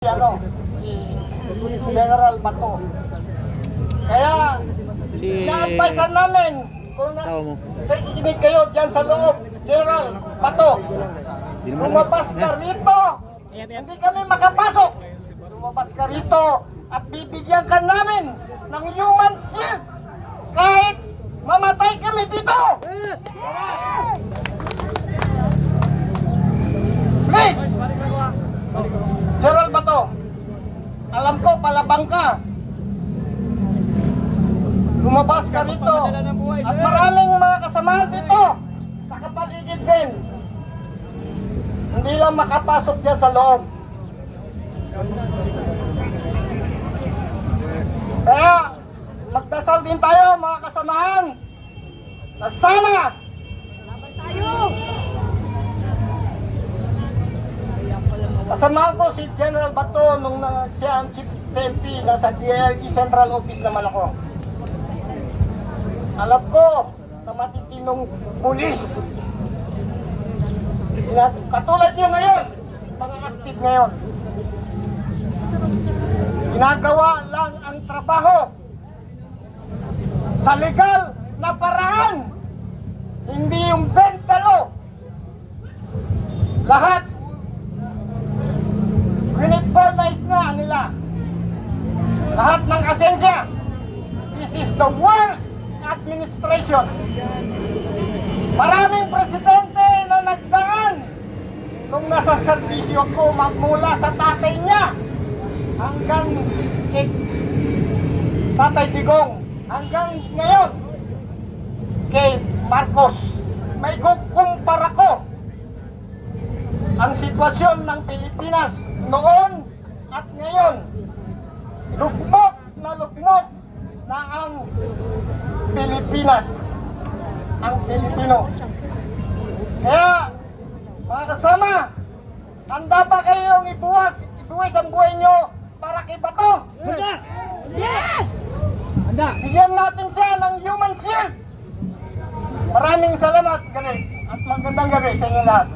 Si General Bato. Kaya, na-advisean namin kung nakikinig kayo dyan sa loob, General Bato. Lumabas ka rito, hindi kami makapasok. Lumabas ka rito at bibigyan ka namin ng human shield kahit mamatay kami dito. Please! General Bato, alam ko palabang ka. Lumabas ka rito at maraming mga kasamahan dito sa kapaligid din. Hindi lang makapasok dyan sa loob. Kaya magdasal din tayo mga kasamahan na sana kasamahan ko si General Bato nung siya ang Chief PNP, nasa DILG Central Office naman ako. Alam ko na matitinong pulis. Katulad nyo ngayon, mga active ngayon. Ginagawa lang ang trabaho sa legal na paraan. Hindi yung bentalo. Lahat pinag-balnize nga nila. Lahat ng asensya. This is the worst administration. Maraming presidente na nagdaan nung nasa serbisyo ko magmula sa tatay niya hanggang kay Tatay Digong hanggang ngayon kay Marcos. May kukumpara ko ang sitwasyon ng Pilipinas noon at ngayon. Lugmok na ang Pilipinas, ang Pilipino. Kaya mga kasama, handa ba kayong ibuwas ang buhay nyo para kay Bato? Handa! Yes! Handa! Bigyan natin siya ng human shield. Maraming salamat gabi at magandang gabi sa inyo lahat.